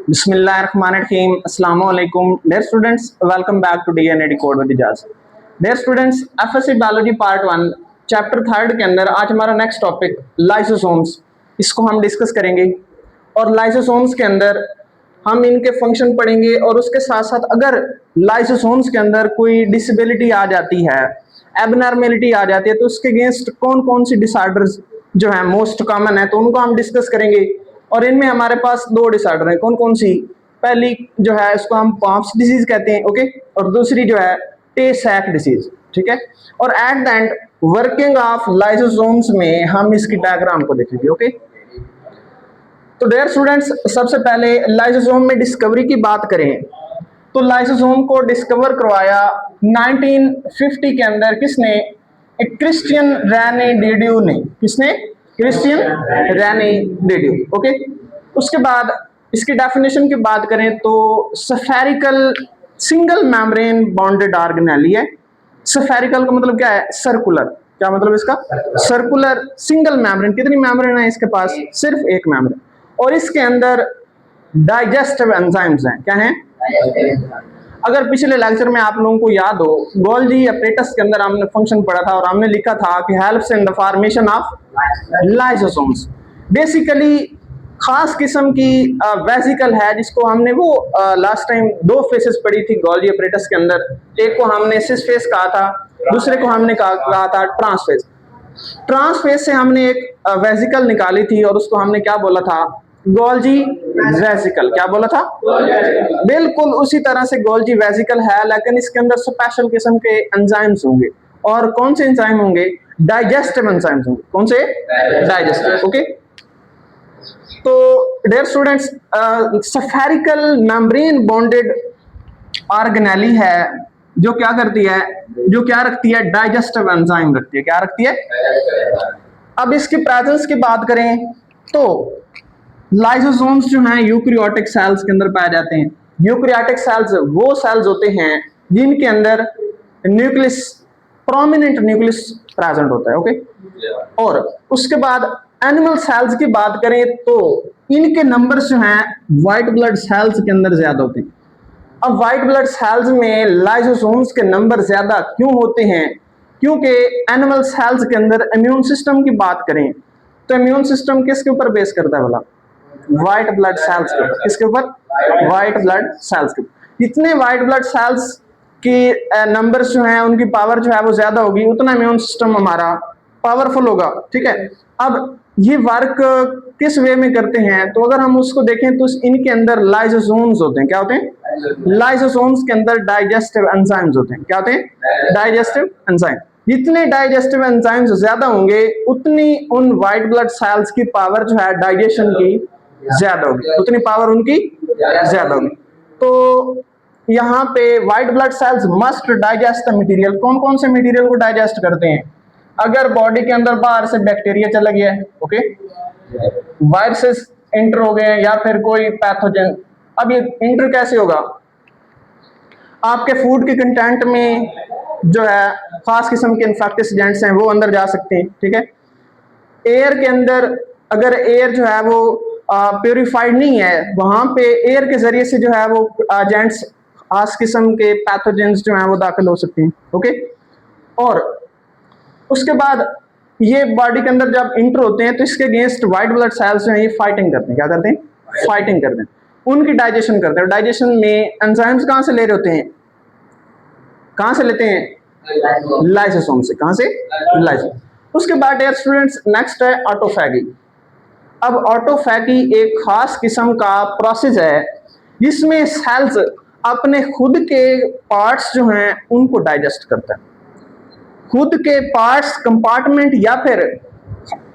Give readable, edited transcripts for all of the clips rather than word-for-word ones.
Bismillahirrahmanirrahim. Assalamu alaikum. Dear students, welcome back to DNA Decode with Ijaz. Dear students, FSC Biology Part 1, chapter 3 के अंदर आज हमारा next topic lysosomes, इसको हम discuss करेंगे। और लाइसोसोम्स के अंदर हम इनके फंक्शन पढ़ेंगे और उसके साथ साथ अगर लाइसोसोम्स के अंदर कोई डिसेबिलिटी आ जाती है, एबनॉर्मेलिटी आ जाती है, तो उसके अगेंस्ट कौन कौन सी डिसऑर्डर्स जो है मोस्ट कॉमन है, तो उनको हम डिस्कस करेंगे। और इनमें हमारे पास दो डिसऑर्डर हैं, कौन कौन सी? पहली जो है इसको हम पॉम्स डिजीज कहते हैं, ओके, और दूसरी जो है टे सैक डिसीज, ठीक है। और at the end working of lysosomes में हम इसकी डायग्राम को देखेंगे, ओके। तो डियर स्टूडेंट्स, सबसे पहले लाइसोसोम में डिस्कवरी की बात करें तो लाइसोसोम को डिस्कवर करवाया 1950 के अंदर किसने? क्रिश्चियन रेने डिड्यू ने। किसने? Christian Rene de Duve, okay. उसके बाद इसकी डेफिनेशन की बात करें तो spherical single membrane bounded organelle है। स्फेरिकल का मतलब क्या है? सर्कुलर। क्या मतलब इसका? Circular single membrane. कितनी मेम्ब्रेन है इसके पास? सिर्फ एक मेम्ब्रेन। और इसके अंदर डाइजेस्टिव एंजाइम्स हैं। क्या हैं? अगर पिछले लेक्चर में आप लोगों को याद हो, गोल्जी अपरेटस के अंदर हमने फंक्शन पढ़ा था और हमने लिखा था कि helps in the formation of lysosomes. Basically खास किस्म की वेसिकल है जिसको हमने वो लास्ट टाइम दो फेसेस पढ़ी थी गोल्जी अपरेटस के अंदर। एक को हमने सिस फेस कहा था, दूसरे को हमने कहा था ट्रांसफेस। ट्रांसफेस से हमने एक वेसिकल निकाली थी और उसको हमने क्या बोला था? Golgi vesicle. क्या बोला था? बिल्कुल उसी तरह से गोल्जी वेसिकल है, लेकिन इसके अंदर स्पेशल किस्म के एंजाइम्स होंगे। और कौन से एंजाइम होंगे? डाइजेस्टिव एंजाइम्स होंगे। कौन से? Digestive, okay. तो dear students, spherical membrane bounded organelle है जो क्या करती है? जो क्या रखती है? डाइजेस्टिव एंजाइम रखती है। क्या रखती है? अब इसकी प्रेजेंस की बात करें तो लाइसोसोम्स जो हैं यूकैरियोटिक सेल्स के अंदर पाए जाते हैं। यूकैरियोटिक सेल्स वो सेल्स होते हैं जिनके अंदर न्यूक्लियस, प्रोमिनेंट न्यूक्लियस प्रेजेंट होता है, ओके। और उसके बाद एनिमल सेल्स की बात करें तो इनके नंबर्स जो हैं व्हाइट ब्लड सेल्स के अंदर ज्यादा होते हैं। अब व्हाइट ब्लड सेल्स में लाइसोसोम्स के नंबर ज्यादा क्यों होते हैं? क्योंकि एनिमल सेल्स के अंदर इम्यून सिस्टम की बात करें तो इम्यून सिस्टम किसके ऊपर बेस करता है? बोला व्हाइट ब्लड सेल्स के ऊपर। किसके ऊपर? व्हाइट ब्लड सेल्स के ऊपर। जितने व्हाइट ब्लड सेल्स की नंबर्स जो हैं उनकी पावर जो है वो ज्यादा होगी, उतना इम्यून सिस्टम हमारा पावरफुल होगा, ठीक है। अब ये वर्क किस वे में करते हैं? तो अगर हम उसको देखें तो इनके अंदर लाइसोसोम्स होते हैं। क्या होते हैं? लाइसोसोम्स के अंदर डाइजेस्टिव एंजाइम्स होते हैं। क्या होते हैं? Digestive enzyme. जितने डाइजेस्टिव एंजाइम्स ज्यादा होंगे उतनी उन व्हाइट ब्लड सेल्स की पावर जो है डाइजेशन की ज्यादा होगी, उतनी पावर उनकी ज्यादा होगी। तो यहाँ पे white blood cells must digest the material. कौन कौन से मटेरियल को डाइजेस्ट करते हैं? अगर बॉडी के अंदर बाहर से बैक्टीरिया चला गया है, ओके, वायरसेस एंटर हो गए हैं या फिर कोई पैथोजन। अब ये एंटर कैसे होगा? आपके फूड के कंटेंट में जो है खास किस्म के इन्फेक्टिस एजेंट्स हैं वो अंदर जा सकते हैं, ठीक है। एयर के अंदर अगर एयर जो है वो प्योरीफाइड नहीं है, वहां पे एयर के जरिए से जो है वो एजेंट्स, खास किस्म के पैथोजेंस जो हैं वो दाखिल हो सकते हैं, ओके। और उसके बाद ये बॉडी के अंदर जब इंटर होते हैं तो इसके अगेंस्ट व्हाइट ब्लड सेल्स जो हैं ये फाइटिंग करते हैं। क्या करते हैं? फाइटिंग करते हैं, उनकी डाइजेशन करते हैं। डाइजेशन में एंजाइम्स कहां से ले रहे होते हैं? कहां से लेते हैं? लाइसोसोम से। कहां से? लाइसोसोम। उसके बाद डियर स्टूडेंट्स, नेक्स्ट है ऑटोफैगी। अब ऑटोफैगी एक खास किस्म का प्रोसेस है जिसमें सेल्स अपने खुद के पार्ट्स जो हैं उनको डाइजेस्ट करता है। खुद के पार्ट्स, कंपार्टमेंट या फिर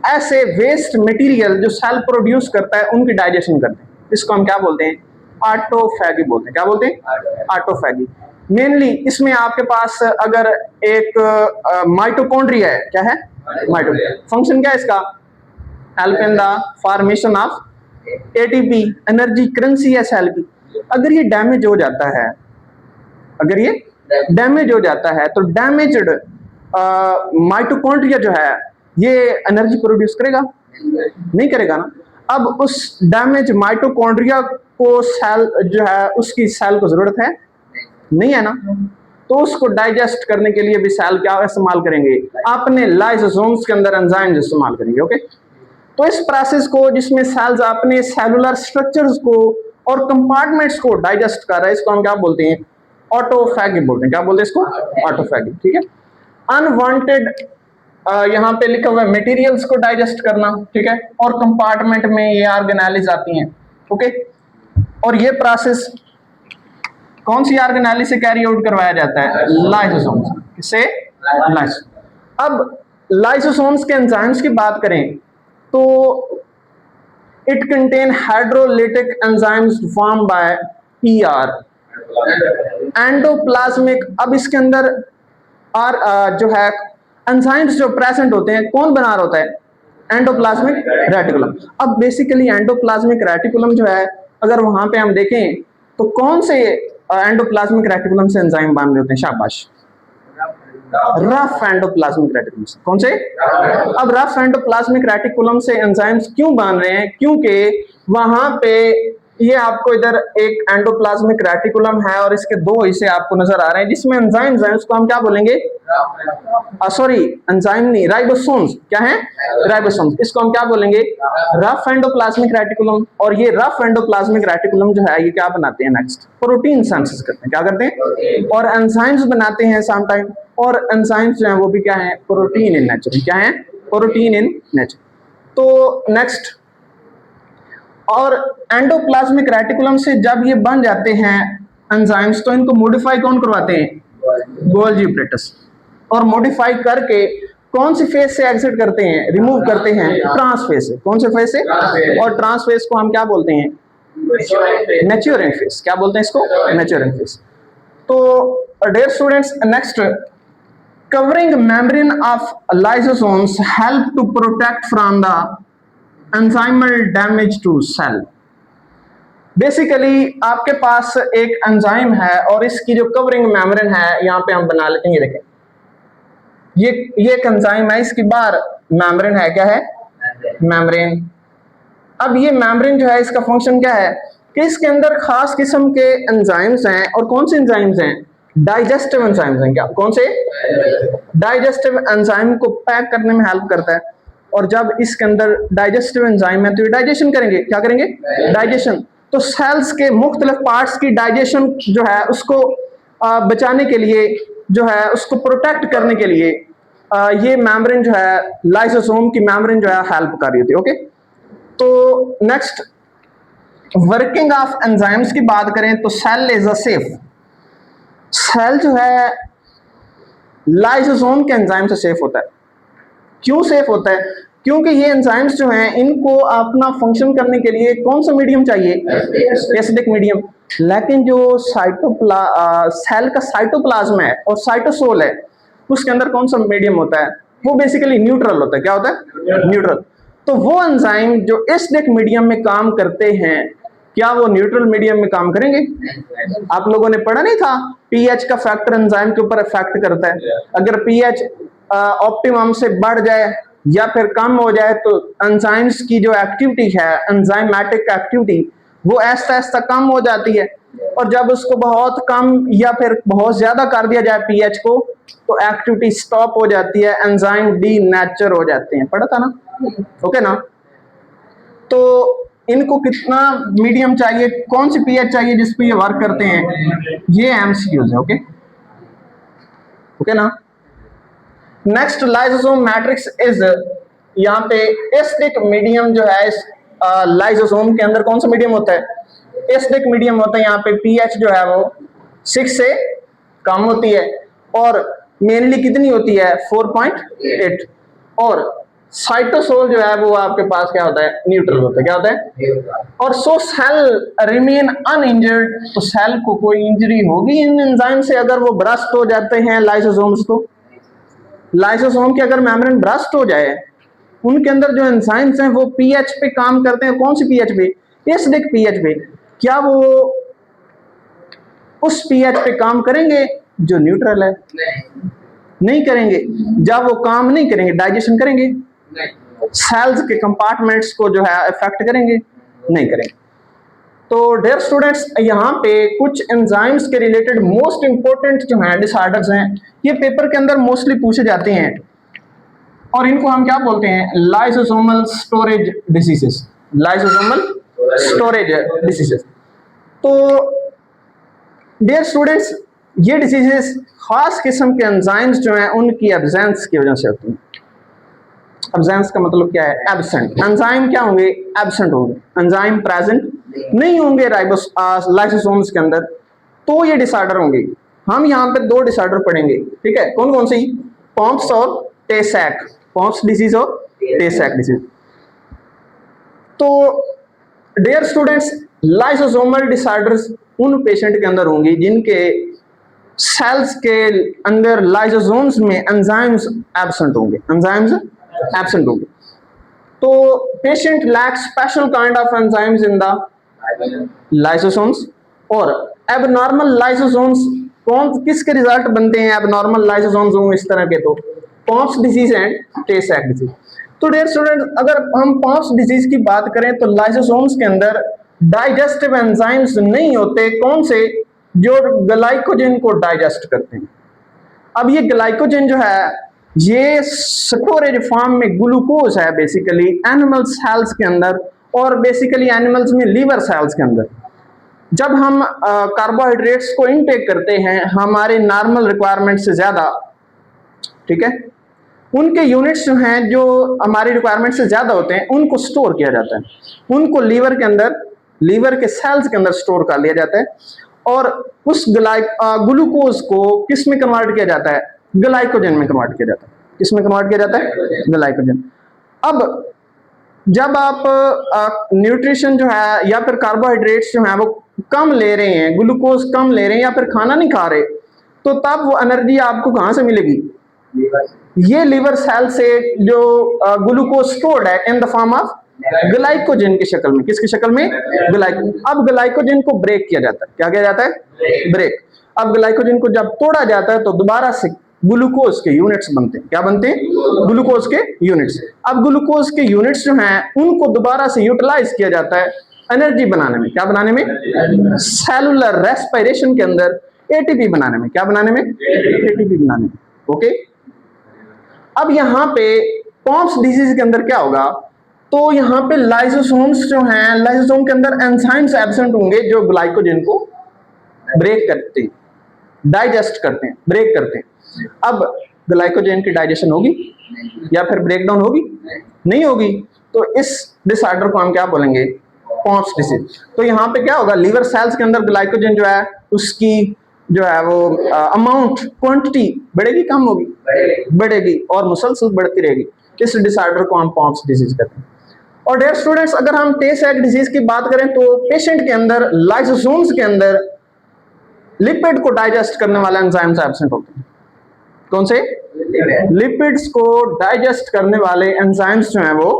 ऐसे वेस्ट मटेरियल जो सेल प्रोड्यूस करता है उनकी डाइजेशन करते हैं। इसको हम क्या बोलते हैं? ऑटोफैगी बोलते हैं। क्या बोलते हैं? ऑटोफैगी। मेनली इसमें आपके पास अगर एक माइटोकॉन्ड्रिया है, क्या है? माइटोकॉन्ड्रिया। फंक्शन क्या है इसका? Help in the formation of ATP, energy currency है सेल की। अगर ये डैमेज हो जाता है, अगर ये डैमेज हो जाता है तो डैमेज्ड माइटोकॉन्ड्रिया जो है ये एनर्जी प्रोड्यूस करेगा? नहीं करेगा ना। अब उस डैमेज माइटोकॉन्ड्रिया को सेल जो है उसकी सेल को जरूरत है, नहीं है ना, तो उसको डाइजेस्ट करने के लिए भी सेल क्या इस्तेमाल करेंगे, अपने लाइसोसोम्स के अंदर एंजाइम्स इस्तेमाल करेंगे। ओके, तो इस प्रोसेस को जिसमें सेल्स अपने सेलुलर स्ट्रक्चर्स को और कंपार्टमेंट्स को डाइजेस्ट कर रहा है, इसको हम क्या बोलते हैं, ऑटोफैगी बोलते हैं। क्या बोलते हैं इसको, ऑटोफैगी। ठीक है, अनवांटेड यहाँ पे लिखा हुआ है मटेरियल्स को डाइजेस्ट करना, ठीक है, और कंपार्टमेंट में ये ऑर्गेनेलिज आती हैं। ओके, और ये प्रोसेस कौन सी ऑर्गेनेली से कैरी आउट करवाया जाता है, लाइसोसोम्स से। अब लाइसोसोम्स के एंजाइम्स की बात करें तो it contain hydrolytic enzymes form by PR endoplasmic. अब इसके अंदर और जो है एंजाइम्स जो प्रेजेंट होते हैं, कौन बना रहा होता है, एंडोप्लाज्मिक रेटिकुलम। अब बेसिकली एंडोप्लाज्मिक रेटिकुलम जो है, अगर वहां पे हम देखें तो कौन से एंडोप्लाज्मिक रेटिकुलम से एंजाइम बन रहे होते हैं, शाबाश, रफ एंडोप्लाज्मिक रेटिकुलम से। कौन से, अब रफ एंडोप्लाज्मिक रेटिकुलम से एंजाइम्स क्यों बन रहे हैं, क्योंकि वहां पे ये आपको इधर एक एंडोप्लाज्मिक रेटिकुलम है और इसके दो हिस्से आपको नजर आ रहे हैं जिसमें एंजाइम्स हैं, उसको हम क्या बोलेंगे, सॉरी एंजाइम नहीं, राइबोसोम्स। क्या है, राइबोसोम्स। इसको हम क्या बोलेंगे, रफ एंडोप्लाज्मिक रेटिकुलम। और ये रफ एंडोप्लाज्मिक रेटिकुलम जो है ये क्या बनाते हैं, नेक्स्ट प्रोटीन सिंथेसिस करते हैं। क्या करते हैं, और एंजाइम्स बनाते हैं सम टाइम, और एंजाइम्स जो है वो भी क्या है, प्रोटीन इन नेचर। क्या है, प्रोटीन इन नेचर। तो नेक्स्ट, और एंडोप्लाज्मिक रेटिकुलम से जब ये बन जाते हैं एंजाइम्स, तो इनको मॉडिफाई कौन करवाते हैं, गोल्जी एपरेटस। और मॉडिफाई करके कौन सी फेज से एग्जिट करते हैं, रिमूव करते हैं, ट्रांसफेज से। कौन से फेज से, और ट्रांसफेज को हम क्या बोलते हैं, मैच्योरिंग फेज। क्या बोलते हैं इसको, मैच्योरिंग फेज। तो dear students, next, covering membrane of lysosomes help to protect from the enzymal damage to cell। Basically आपके पास एक एंजाइम है और इसकी जो कवरिंग मेम्ब्रेन है, यहाँ पे हम बना लेते हैं, ये देखें, ये एक एंजाइम है, इसकी बाहर मेम्ब्रेन है। क्या है, मेम्ब्रेन। अब ये मेम्ब्रेन जो है इसका फंक्शन क्या है कि इसके अंदर खास किस्म के एंजाइम्स हैं, और कौन से एंजाइम्स हैं, डाइजेस्टिव एंजाइम्स हैं। क्या, कौन से, डाइजेस्टिव एंजाइम को पैक करने में हेल्प करता है। और जब इसके अंदर डाइजेस्टिव एंजाइम है तो ये डाइजेशन करेंगे। क्या करेंगे, डाइजेशन। तो सेल्स के मुख्तलिफ पार्ट्स की डाइजेशन जो है उसको बचाने के लिए, जो है उसको प्रोटेक्ट करने के लिए ये मेम्ब्रेन जो है, लाइसोसोम की मेम्ब्रेन जो है हेल्प कर रही होती है। ओके, तो नेक्स्ट, वर्किंग ऑफ एंजाइम्स की बात करें तो cell is a safe. Cell जो है लाइसोसोम के एंजाइम से सेफ होता है। क्यों सेफ होता है, क्योंकि ये एंजाइम्स जो हैं इनको अपना फंक्शन करने के लिए कौन सा मीडियम चाहिए, एसिडिक मीडियम। लेकिन जो सेल का साइटोप्लाज्म है और साइटोसोल है, उसके अंदर कौन सा मीडियम होता है, वो बेसिकली न्यूट्रल होता है। क्या होता है, न्यूट्रल। तो वो एंजाइम जो एसिडिक मीडियम में काम करते हैं, क्या वो न्यूट्रल मीडियम में काम करेंगे? आप लोगों ने पढ़ा नहीं था, पीएच का फैक्टर एंजाइम के ऊपर इफेक्ट करता है। अगर पीएच ऑप्टिमम से बढ़ जाए या फिर कम हो जाए तो एंजाइम्स की जो एक्टिविटी है, एंजाइमेटिक एक्टिविटी, वो ऐसा ऐसा कम हो जाती है। और जब उसको बहुत कम या फिर बहुत ज्यादा कर दिया जाए पीएच को, तो एक्टिविटी स्टॉप हो जाती है, एंजाइम डीनेचर हो जाते हैं। पढ़ा था ना, ओके ना। तो इनको कितना मीडियम चाहिए, कौन सी पीएच चाहिए जिस पे ये वर्क करते हैं, ये एमसीक्यूज है। ओके, ओके ना। नेक्स्ट, लाइसोसोम मैट्रिक्स इज, यहाँ पे एसिडिक मीडियम जो है इस लाइसोसोम के अंदर कौन सा मीडियम होता है, एसिडिक मीडियम होता है। यहाँ पे पीएच जो है वो 6 से कम होती है, और मेनली कितनी होती है, 4.8। और साइटोसोल जो है वो आपके पास क्या होता है, न्यूट्रल होता है। क्या होता है, और सो सेल रिमेन अनइंजर्ड। तो सेल को कोई इंजरी होगी इन एंजाइम से अगर वो ब्रस्ट हो जाते हैं लाइसोसोम्स। तो लाइसोसोम की अगर मेम्ब्रेन ब्रस्ट हो जाए, उनके अंदर जो एंजाइम्स हैं वो पीएच पे काम करते हैं। कौन सी पीएच पे, एसिडिक पीएच पे। क्या वो उस पीएच पे काम करेंगे जो न्यूट्रल है? नहीं करेंगे। जब वो काम नहीं करेंगे, डाइजेशन करेंगे, सेल्स के कंपार्टमेंट्स को जो है इफेक्ट करेंगे, नहीं करेंगे। तो डियर स्टूडेंट्स, यहाँ पे कुछ एंजाइम्स के रिलेटेड मोस्ट इंपोर्टेंट जो हैं डिसऑर्डर्स हैं, ये पेपर के अंदर मोस्टली पूछे जाते हैं और इनको हम क्या बोलते हैं, lysosomal storage diseases. Lysosomal storage diseases. तो डियर स्टूडेंट्स, ये डिसीजेस खास किस्म के एंजाइम्स जो हैं उनकी एब्सेंस की वजह से होती हैं। एब्सेंस का मतलब क्या है, एब्सेंट। एंजाइम क्या होंगे, एब्सेंट होंगे, एंजाइम प्रेजेंट नहीं होंगे लाइसोसोम्स के अंदर, तो ये डिसऑर्डर होंगे। हम यहाँ पे दो डिसऑर्डर पढ़ेंगे, ठीक है, कौन कौन सी, पॉम्प्स और टे सैक, पॉम्प्स डिजीज और टे सैक डिजीज। तो डियर स्टूडेंट्स, लाइसोसोमल डिसऑर्डर्स उन पेशेंट के अंदर होंगी जिनके सेल्स के अंदर लाइसोसोम्स में एंजाइम्स एब्सेंट होंगे, एंजाइम्स एब्सेंट होंगे। तो patient lakhs special kind of enzymes in the lysosomes. और एबनॉर्मल लाइसोसोम्स कौन किसके रिजल्ट बनते हैं, एबनॉर्मल लाइसोसोम्स होंगे इस तरह के, तो पॉम्प्स डिजीज एंड टे सैक डिजीज। तो डियर स्टूडेंट, अगर हम पॉम्प्स डिजीज की बात करें तो लाइसोसोम्स के अंदर डाइजेस्टिव एंजाइम्स नहीं होते, कौन से, जो ग्लाइकोजन को डाइजेस्ट करते हैं। अब ये ग्लाइकोजन जो है ये स्टोरेज फॉर्म में ग्लूकोज है बेसिकली एनिमल सेल्स के अंदर, और बेसिकली एनिमल्स में लीवर सेल्स के अंदर। जब हम कार्बोहाइड्रेट्स को इनटेक करते हैं हमारे नॉर्मल रिक्वायरमेंट से ज्यादा, ठीक है, उनके यूनिट्स जो हैं जो हमारी रिक्वायरमेंट से ज्यादा होते हैं उनको स्टोर किया जाता है, उनको लीवर के अंदर, लीवर के सेल्स के अंदर स्टोर कर लिया जाता है, और उस ग्लूकोज को किस में कन्वर्ट किया जाता है, ग्लाइकोजन में कन्वर्ट किया जाता है। किस में कन्वर्ट किया जाता है, ग्लाइकोजन। अब जब आप न्यूट्रिशन जो है या फिर कार्बोहाइड्रेट्स जो है वो कम ले रहे हैं, ग्लूकोज कम ले रहे हैं या फिर खाना नहीं खा रहे, तो तब वो एनर्जी आपको कहां से मिलेगी, ये लीवर सेल से जो ग्लूकोज स्टोर्ड है in the form of glycogen की शक्ल में। किसकी शक्ल में, ग्लाइकोजन। अब ग्लाइकोजन को ब्रेक किया जाता है, क्या किया जाता है, ब्रेक। अब ग्लाइकोजन को जब तोड़ा जाता है तो दोबारा से ग्लूकोज के यूनिट्स बनते हैं, क्या बनते हैं, ग्लूकोज के यूनिट्स। अब ग्लूकोज के यूनिट्स जो हैं उनको दोबारा से यूटिलाइज किया जाता है एनर्जी बनाने में, क्या बनाने में, सेलुलर रेस्पिरेशन के अंदर एटीपी बनाने में, क्या बनाने में, एटीपी बनाने में। ओके, अब यहाँ पे पॉम्प्स डिजीज के अंदर क्या होगा, तो यहाँ पे लाइसोसोम्स जो हैं, लाइसोसोम के अंदर एंजाइम्स एब्सेंट होंगे जो ग्लाइकोजन को ब्रेक करते हैं, डाइजेस्ट करते हैं, ब्रेक करते हैं। अब ग्लाइकोजन की डाइजेशन होगी या फिर ब्रेकडाउन होगी, नहीं होगी, तो इस डिसऑर्डर को हम क्या बोलेंगे, पॉम्प्स डिसीज। तो यहाँ पे क्या होगा, लीवर सेल्स के अंदर ग्लाइकोजन जो है उसकी जो है वो अमाउंट, क्वांटिटी बढ़ेगी, कम होगी, बढ़ेगी, और मुसलसल बढ़ती रहेगी। इस डिसऑर्डर को हम पॉम्प्स डिजीज कहते हैं। और डियर स्टूडेंट्स, अगर हम टे सैक डिजीज की बात करें तो पेशेंट के अंदर लाइसोसोम्स के अंदर लिपिड को डाइजेस्ट करने वाले एंजाइम्स एब्सेंट होते हैं। कौन से, लिपिड्स को डाइजेस्ट करने वाले एंजाइम्स जो हैं वो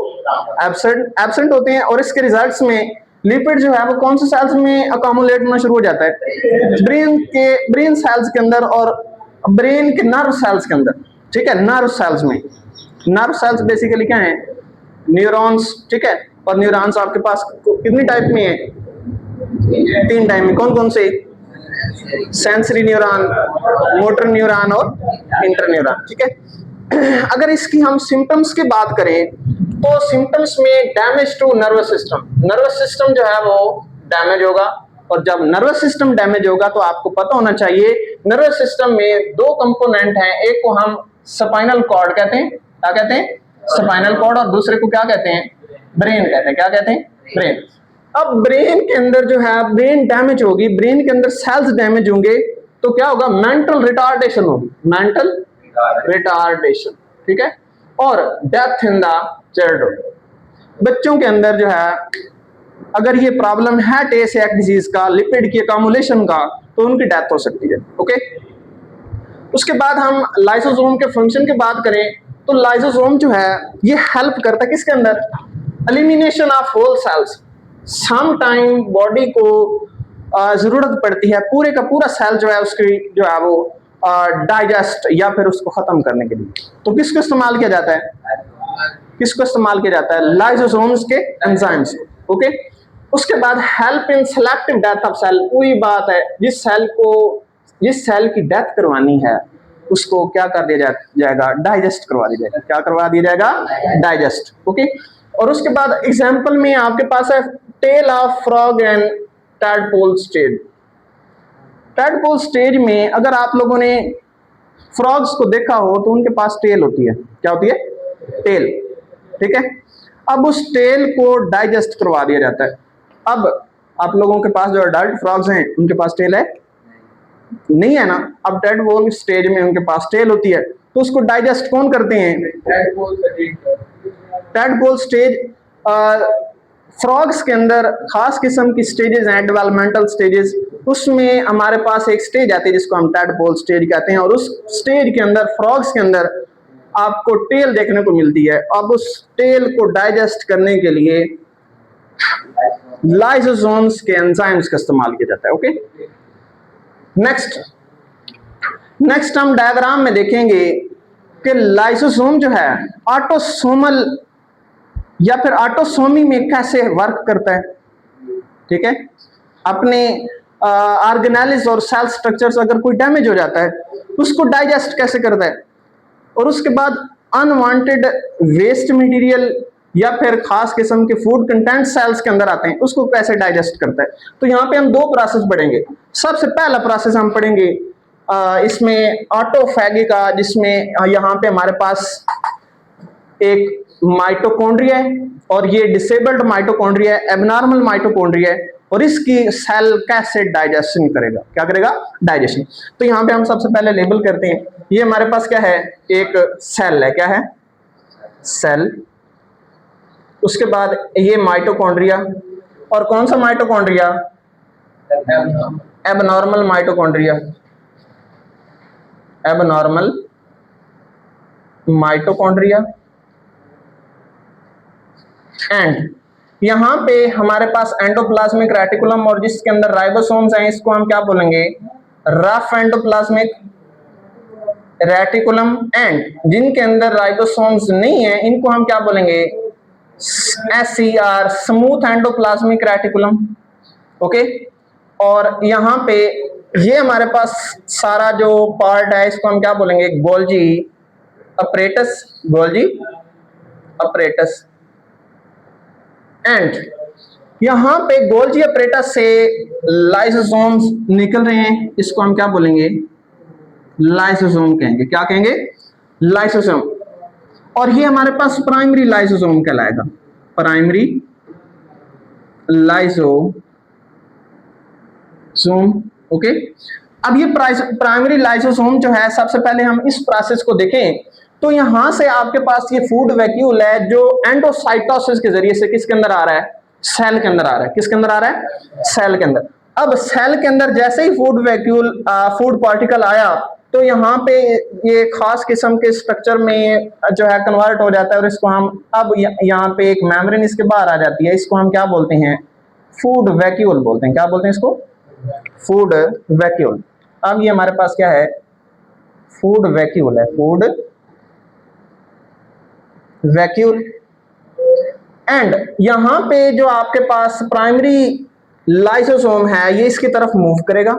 एब्सेंट होते हैं, और इसके रिजल्ट्स में लिपिड जो है वो कौन से सेल्स में अकोमोलेट होना शुरू हो जाता है, ब्रेन सेल्स के अंदर और ब्रेन के नर्व सेल्स के अंदर, ठीक है, नर्व सेल्स में। नर्व सेल्स बेसिकली क्या है, न्यूरॉन्स, ठीक है, और न्यूरॉन्स आपके पास कितनी टाइप में है, 3 टाइप में। कौन कौन से, सेंसरी न्यूरॉन, मोटर न्यूरॉन और इंटर न्यूरॉन, ठीक है। अगर इसकी हम सिम्टम्स की बात करें तो सिम्टम्स में damage to nervous system, nervous system जो है वो डैमेज होगा, और जब नर्वस सिस्टम डैमेज होगा तो आपको पता होना चाहिए नर्वस सिस्टम में 2 कंपोनेंट हैं, एक को हम स्पाइनल कॉर्ड कहते हैं, क्या कहते हैं, स्पाइनल कॉर्ड, और दूसरे को क्या कहते हैं, ब्रेन कहते हैं, क्या कहते हैं, ब्रेन। अब ब्रेन के अंदर जो है ब्रेन डैमेज होगी, ब्रेन के अंदर सेल्स डैमेज होंगे तो क्या होगा, मेंटल रिटार्डेशन होगी, मेंटल रिटार्डेशन, ठीक है, और डेथ इन द चाइल्डहुड। बच्चों के अंदर जो है अगर ये प्रॉब्लम है टे सैक डिजीज का, लिपिड की अकोमोलेशन का, तो उनकी डेथ हो सकती है। ओके, उसके बाद हम लाइसोसोम के फंक्शन की बात करें तो लाइसोसोम जो है ये हेल्प करता है किसके अंदर, elimination of whole cells. Some time body को जरूरत पड़ती है पूरे का पूरा सेल जो है उसकी जो है वो डाइजेस्ट या फिर उसको खत्म करने के लिए, तो किसको इस्तेमाल किया जाता है, किसको इस्तेमाल किया जाता है, लाइसोसोम्स के एंजाइम्स। ओके, उसके बाद help in selective death of cell, वही बात है, जिस सेल की डेथ करवानी है उसको क्या कर दिया जाएगा, डाइजेस्ट करवा दिया जाएगा। क्या करवा दिया जाएगा, डाइजेस्ट। ओके, और उसके बाद एग्जांपल में आपके पास है tail of frog and tadpole stage. Tadpole stage में अगर आप लोगों ने फ्रॉग्स को देखा हो तो उनके पास टेल होती है। क्या होती है, टेल। ठीक है, अब उस टेल को डाइजेस्ट करवा दिया जाता है। अब आप लोगों के पास जो अडल्ट फ्रॉग्स हैं उनके पास टेल है नहीं है ना। अब टैडपोल स्टेज में उनके पास टेल होती है, तो उसको डाइजेस्ट कौन करते हैं, टैडपोल स्टेज। फ्रॉग्स के अंदर खास किस्म की स्टेजेस हैं, डेवलपमेंटल स्टेजेस। उसमें हमारे पास एक स्टेज आती है जिसको हम टैडपोल स्टेज कहते हैं, और उस स्टेज के अंदर फ्रॉग्स के अंदर आपको टेल देखने को मिलती है। अब उस टेल को डाइजेस्ट करने के लिए लाइसोसोम्स के एंजाइम्स का इस्तेमाल किया जाता है। ओके, नेक्स्ट हम डायग्राम में देखेंगे कि लाइसोसोम जो है ऑटोसोमल या फिर ऑटोसोमी में कैसे वर्क करता है। ठीक है, अपने ऑर्गेनेल्स और सेल स्ट्रक्चर्स अगर कोई डैमेज हो जाता है उसको डाइजेस्ट कैसे करता है, और उसके बाद अनवांटेड वेस्ट मटेरियल या फिर खास किस्म के फूड कंटेंट सेल्स के अंदर आते हैं उसको कैसे डाइजेस्ट करता है। तो यहाँ पे हम दो प्रोसेस पढ़ेंगे। सबसे पहला प्रोसेस हम पढ़ेंगे इसमें ऑटोफैगी का, जिसमें यहाँ पे हमारे पास एक माइटोकॉन्ड्रिया है और ये डिसेबल्ड माइटोकॉन्ड्रिया है, एबनॉर्मल माइटोकॉन्ड्रिया है, और इसकी सेल कैसे डाइजेशन करेगा, क्या करेगा, डाइजेशन। तो यहाँ पे हम सबसे पहले लेबल करते हैं। ये हमारे पास क्या है, एक सेल है। क्या है, सेल। उसके बाद ये माइटोकॉन्ड्रिया, और कौन सा mitochondria, abnormal mitochondria, abnormal mitochondria. And यहां पे हमारे पास एंडोप्लाज्मिक रेटिकुलम, और जिसके अंदर राइबोसोम्स हैं इसको हम क्या बोलेंगे, रफ एंडोप्लाज्मिक रेटिकुलम। एंड जिनके अंदर राइबोसोम्स नहीं है इनको हम क्या बोलेंगे, SER, smooth endoplasmic reticulum. Okay, और यहाँ पे ये हमारे पास सारा जो पार्ट है इसको हम क्या बोलेंगे, Golgi apparatus, Golgi apparatus. And यहां पे गोल्जी अपरेटस से लाइसोसोम्स निकल रहे हैं, इसको हम क्या बोलेंगे, लाइसोसोम कहेंगे। क्या कहेंगे, लाइसोसोम। और ये हमारे पास प्राइमरी लाइसोसोम कहलाएगा, प्राइमरी लाइसोसोम। ओके, अब ये प्राइमरी लाइसोसोम जो है, सबसे पहले हम इस प्रोसेस को देखें तो यहां से आपके पास ये फूड वैक्यूल है जो एंडोसाइटोसिस के जरिए से किसके अंदर आ रहा है, सेल के अंदर आ रहा है। किसके अंदर आ रहा है, सेल के अंदर। अब सेल के अंदर जैसे ही फूड वैक्यूल, फूड पार्टिकल आया तो यहाँ पे ये खास किस्म के स्ट्रक्चर में जो है कन्वर्ट हो जाता है, और इसको हम अब यहाँ पे एक मेम्ब्रेन इसके बाहर आ जाती है, इसको हम क्या बोलते हैं, फूड वैक्यूल बोलते हैं। क्या बोलते हैं इसको, फूड वैक्यूल। अब ये हमारे पास क्या है, फूड वैक्यूल है, फूड वैक्यूल। एंड यहां पे जो आपके पास प्राइमरी लाइसोसोम है ये इसकी तरफ मूव करेगा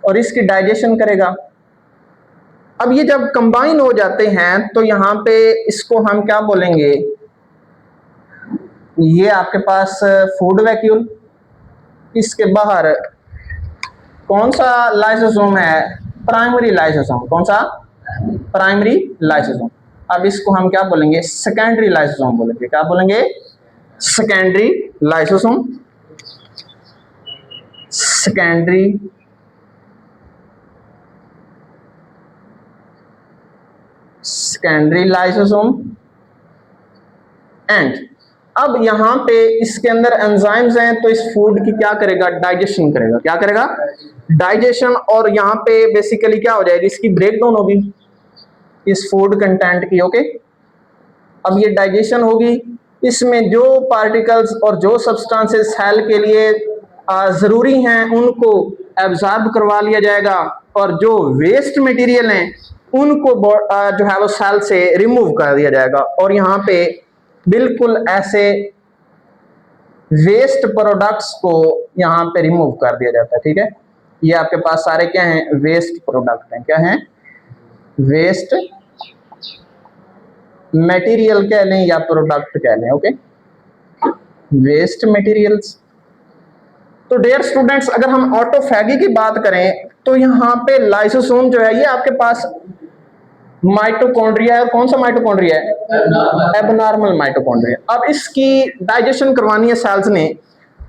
और इसकी डाइजेशन करेगा। अब ये जब कंबाइन हो जाते हैं तो यहां पे इसको हम क्या बोलेंगे, ये आपके पास फूड वैक्यूल, इसके बाहर कौन सा लाइसोसोम है, प्राइमरी लाइसोसोम। कौन सा, प्राइमरी लाइसोसोम। अब इसको हम क्या बोलेंगे, सेकेंडरी लाइसोसोम बोलेंगे। क्या बोलेंगे, secondary lysosome, secondary secondary lysosome. And अब यहां पे इसके अंदर एंजाइम्स हैं तो इस फूड की क्या करेगा, डाइजेशन करेगा। क्या करेगा, डाइजेशन। और यहां पे बेसिकली क्या हो जाएगी, इसकी ब्रेकडाउन होगी इस फूड कंटेंट की। ओके, अब ये डाइजेशन होगी, इसमें जो पार्टिकल्स और जो सब्सटेंसेस सेल के लिए जरूरी हैं उनको एब्जॉर्ब करवा लिया जाएगा, और जो वेस्ट मटेरियल हैं उनको जो है वो सेल से रिमूव कर दिया जाएगा। और यहाँ पे बिल्कुल ऐसे वेस्ट प्रोडक्ट्स को यहाँ पे रिमूव कर दिया जाता है। ठीक है, ये आपके पास सारे क्या हैं, वेस्ट प्रोडक्ट हैं। क्या हैं, वेस्ट मटेरियल कह लें या प्रोडक्ट कह लें। Okay, waste materials. तो डियर स्टूडेंट्स, अगर हम ऑटोफैगी की बात करें तो यहाँ पे लाइसोसोम जो है ये आपके पास माइटोकॉन्ड्रिया है। और कौन सा माइटोकॉन्ड्रिया है, एबनॉर्मल माइटोकॉन्ड्रिया। अब इसकी डाइजेशन करवानी है सेल्स ने,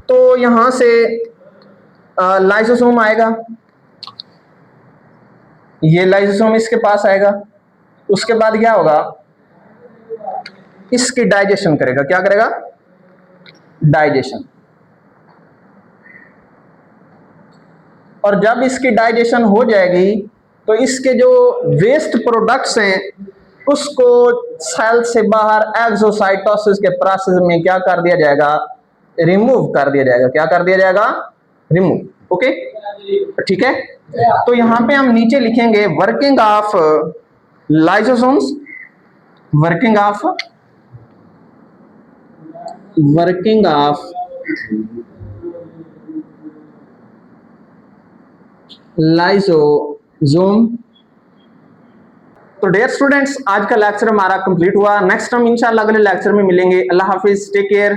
तो यहां से लाइसोसोम आएगा, ये लाइसोसोम इसके पास आएगा। उसके बाद क्या होगा, इसकी डाइजेशन करेगा। क्या करेगा, डाइजेशन। और जब इसकी डाइजेशन हो जाएगी तो इसके जो वेस्ट प्रोडक्ट्स हैं उसको सेल से बाहर एक्सोसाइटोसिस के प्रोसेस में क्या कर दिया जाएगा, रिमूव कर दिया जाएगा। क्या कर दिया जाएगा, रिमूव। ओके, ठीक है। तो यहां पे हम नीचे लिखेंगे working of lysosomes, working of lysosome. तो डियर स्टूडेंट्स, आज का लेक्चर हमारा कंप्लीट हुआ। नेक्स्ट हम इंशाल्लाह अगले लेक्चर में मिलेंगे। अल्लाह हाफिज, टेक केयर।